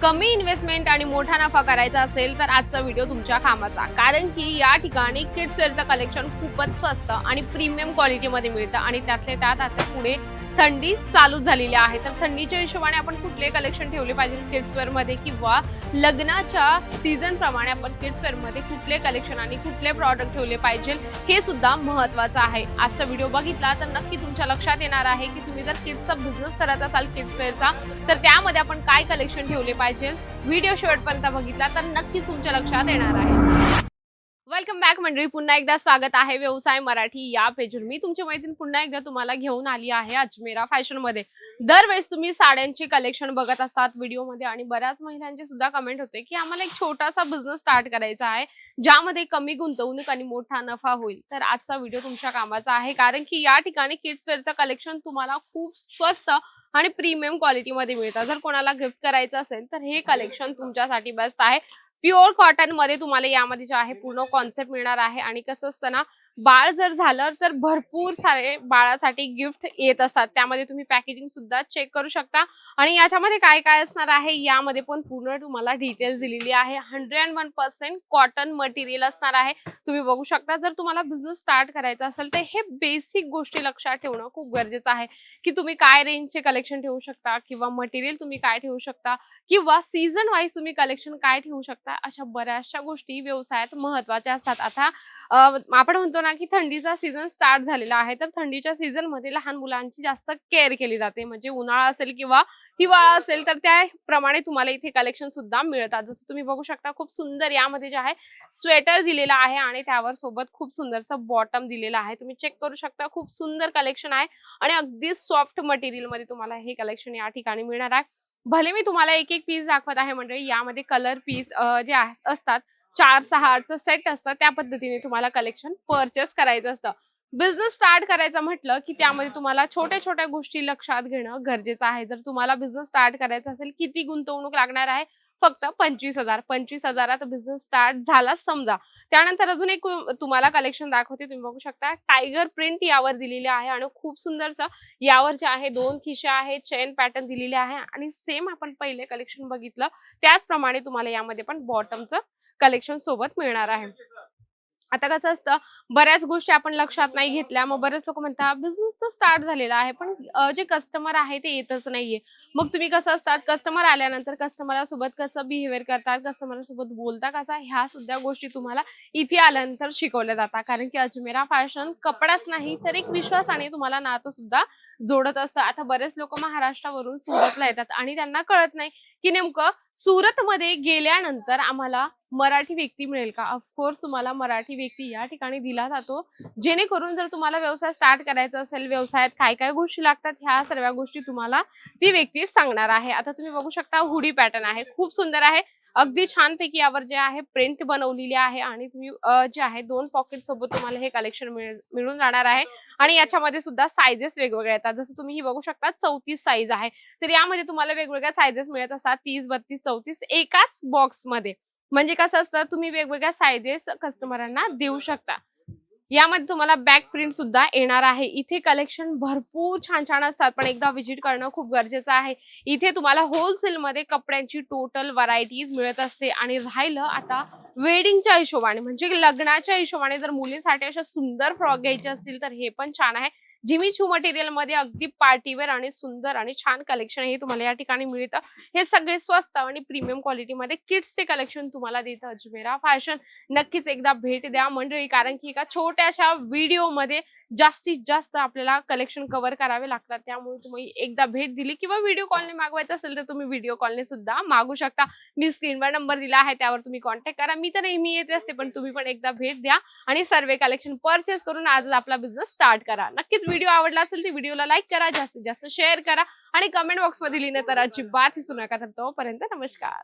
कमी इन्व्हेस्टमेंट आणि मोठा नफा करायचा असेल तर आजचा व्हिडिओ तुमच्या कामाचा, कारण की या ठिकाणी किड्स वेअरचं कलेक्शन खूपच स्वस्त आणि प्रीमियम क्वालिटीमध्ये मिळतं आणि त्यातले त्यात आता पुढे थंडी चालू झालेली आहे. तर थंडीच्या हिशोबाने आपण कुठले कलेक्शन ठेवले पाहिजे किड्स वेअर मध्ये किंवा लग्नाच्या सीझन प्रमाणे आपण किड्स वेअर मध्ये कुठले कलेक्शन आणि कुठले प्रॉडक्ट ठेवले पाहिजे हे सुद्धा महत्त्वाचं आहे. आजचा व्हिडिओ बघितला तर नक्की तुमच्या लक्षात येणार आहे की तुम्ही जर किड्सचा बिझनेस करत असाल किड्स वेअरचा तर त्यामध्ये आपण काय कलेक्शन ठेवले पाहिजे. व्हिडिओ शेवटपर्यंत बघितला तर नक्कीच तुमच्या लक्षात येणार आहे. वेलकम बॅक मंडळी, पुन्हा एकदा स्वागत आहे व्यवसाय मराठी या पेजवर. मी तुमची मैत्रीण पुन्हा एकदा तुम्हाला घेऊन आली आहे अजमेरा फॅशन मध्ये. दरवेळेस तुम्ही साड्यांचे कलेक्शन बघत असतात व्हिडिओमध्ये आणि बऱ्याच महिलांचे सुद्धा कमेंट होते की आम्हाला एक छोटासा बिझनेस स्टार्ट करायचा आहे ज्यामध्ये कमी गुंतवणूक आणि मोठा नफा होईल. तर आजचा व्हिडिओ तुमच्या कामाचा आहे, कारण की या ठिकाणी किड्स वेअरचं कलेक्शन तुम्हाला खूप स्वस्त आणि प्रीमियम क्वालिटीमध्ये मिळतं. जर कोणाला गिफ्ट करायचं असेल तर हे कलेक्शन तुमच्यासाठी बेस्ट आहे. प्युअर कॉटन मध्ये तुम्हाला यामध्ये जे आहे पूर्ण कॉन्सेप्ट मिळणार आहे. आणि कसं असतं ना, बाळ जर झालं तर भरपूर सारे बाळासाठी गिफ्ट येत असतात. त्यामध्ये तुम्ही पॅकेजिंग सुद्धा चेक करू शकता आणि याच्यामध्ये काय काय असणार आहे यामध्ये पण पूर्ण तुम्हाला डिटेल्स दिलेली आहे. 101% कॉटन मटेरियल असणार आहे. तुम्ही बघू शकता. जर तुम्हाला बिझनेस स्टार्ट करायचा असेल तर हे बेसिक गोष्टी लक्षात ठेवणं खूप गरजेचं आहे की तुम्ही काय रेंजचे कलेक्शन ठेवू शकता किंवा मटेरियल तुम्ही काय ठेवू शकता किंवा सीझन वाईज तुम्ही कलेक्शन काय ठेवू शकता. अशा बऱ्याचशा गोष्टी व्यवसायात महत्त्वाच्या असतात. आता आपण म्हणतो ना की थंडीचा सीझन स्टार्ट झालेला आहे, तर थंडीच्या सीझन मध्ये लहान मुलांची जास्त केअर केली जाते. म्हणजे उन्हाळा असेल किंवा हिवाळा असेल तर त्याप्रमाणे तुम्हाला इथे कलेक्शन सुद्धा मिळतात. जसं तुम्ही बघू शकता खूप सुंदर यामध्ये जे आहे स्वेटर दिलेला आहे आणि त्यावर सोबत खूप सुंदरसं बॉटम दिलेला आहे. तुम्ही चेक करू शकता. खूप सुंदर कलेक्शन आहे आणि अगदी सॉफ्ट मटेरियल मध्ये तुम्हाला हे कलेक्शन या ठिकाणी मिळणार आहे. भले मी तुम्हाला एक एक पीस दाखवत आहे मंडळी, यामध्ये कलर पीस जे असतात 4-6 सेट असतं, त्या पद्धतीने तुम्हाला कलेक्शन परचेस करायचं असतं. बिझनेस स्टार्ट करायचं म्हटलं की त्यामध्ये तुम्हाला छोट्या छोट्या गोष्टी लक्षात घेणं गरजेचं आहे. जर तुम्हाला बिझनेस स्टार्ट करायचा असेल, किती गुंतवणूक लागणार आहे? फक्त 25,000. 25,000 बिझनेस स्टार्ट झाला समजा. त्यानंतर अजून एक तुम्हाला कलेक्शन दाखवते. तुम्ही बघू शकता टायगर प्रिंट यावर दिलेले आहे आणि खूप सुंदरचं यावर जे आहे 2 खिशे आहेत, चेन पॅटर्न दिलेले आहे आणि सेम आपण पहिले कलेक्शन बघितलं त्याचप्रमाणे तुम्हाला यामध्ये पण बॉटमचं कलेक्शन सोबत मिळणार आहे. आता कसं असतं, बऱ्याच गोष्टी आपण लक्षात नाही घेतल्या. मग बरेच लोक म्हणतात बिझनेस तर स्टार्ट झालेला आहे पण जे कस्टमर आहे ते येतच नाहीये. मग तुम्ही कसं असतात, कस्टमर आल्यानंतर कस्टमरसोबत कसं बिहेवियर करतात, कस्टमरसोबत बोलता कसा, ह्या सुद्धा गोष्टी तुम्हाला इथे आल्यानंतर शिकवल्या जातात. कारण की अजमेरा फॅशन कपडाच नाही तर एक विश्वासाने तुम्हाला नातं सुद्धा जोडत असतं. आता बरेच लोक महाराष्ट्रावरून सुरतला येतात आणि त्यांना कळत नाही की नेमकं सुरत मध्ये गेल्यानंतर आम्हाला मराठी व्यक्ती मिळेल का. ऑफकोर्स तुम्हाला मराठी व्यक्ती या ठिकाणी दिला जातो, जेणेकरून जर तुम्हाला व्यवसाय स्टार्ट करायचा असेल, व्यवसायात काय काय गोष्टी लागतात ह्या सर्व गोष्टी तुम्हाला ती व्यक्ती सांगणार आहे. आता तुम्ही बघू शकता हुडी पॅटर्न आहे, खूप सुंदर आहे. अगदी छानपैकी यावर जे आहे प्रिंट बनवलेली आहे आणि तुम्ही जे आहे 2 पॉकेट सोबत तुम्हाला हे कलेक्शन मिळून जाणार आहे. आणि याच्यामध्ये सुद्धा साइजेस वेगवेगळे येतात. जसं तुम्ही ही बघू शकता 34 साईज आहे. तर यामध्ये तुम्हाला वेगवेगळ्या साइजेस मिळत असतात, 30, 32, 34 एकाच बॉक्स मध्ये. म्हणजे कसं असतं, तुम्ही वेगवेगळ्या साइजेस कस्टमरांना देऊ शकता. यामध्ये तुम्हाला बॅक प्रिंट सुद्धा येणार आहे. इथे कलेक्शन भरपूर छान छान असतात, पण एकदा व्हिजिट करणं खूप गरजेचं आहे. इथे तुम्हाला होलसेल मध्ये कपड्यांची टोटल व्हरायटीज मिळत असते. आणि राहिलं आता वेडिंगच्या हिशोबाने, म्हणजे लग्नाच्या हिशोबाने जर मुलींसाठी अशा सुंदर फ्रॉक घ्यायचे असतील तर हे पण छान आहे. जिमी चू मटेरियल मध्ये अगदी पार्टीवेअर आणि सुंदर आणि छान कलेक्शन हे तुम्हाला या ठिकाणी मिळतं. हे सगळे स्वस्त आणि प्रीमियम क्वालिटी मध्ये किड्सचे कलेक्शन तुम्हाला देतं अजमेरा फॅशन. नक्कीच एकदा भेट द्या मंडळी, कारण की एका छोट्याशा व्हिडिओ मध्ये जास्तीत जास्त आपल्याला कलेक्शन कव्हर करावे लागतात. त्यामुळे तुम्ही एकदा भेट दिली किंवा व्हिडिओ कॉलने मागवायचं असेल तर तुम्ही व्हिडिओ कॉलने सुद्धा मागू शकता. मी स्क्रीनवर नंबर दिला आहे, त्यावर तुम्ही कॉन्टॅक्ट करा. मी तर नेहमी येते असते, पण तुम्ही पण एकदा भेट द्या आणि सर्व कलेक्शन परचेस करून आजच आपला बिझनेस स्टार्ट करा. नक्कीच व्हिडिओ आवडला असेल तर व्हिडिओला लाईक करा, जास्तीत जास्त शेअर करा आणि कमेंट बॉक्स मध्ये लिहिणं तर अजिबात विसरू नका. तर तोपर्यंत नमस्कार.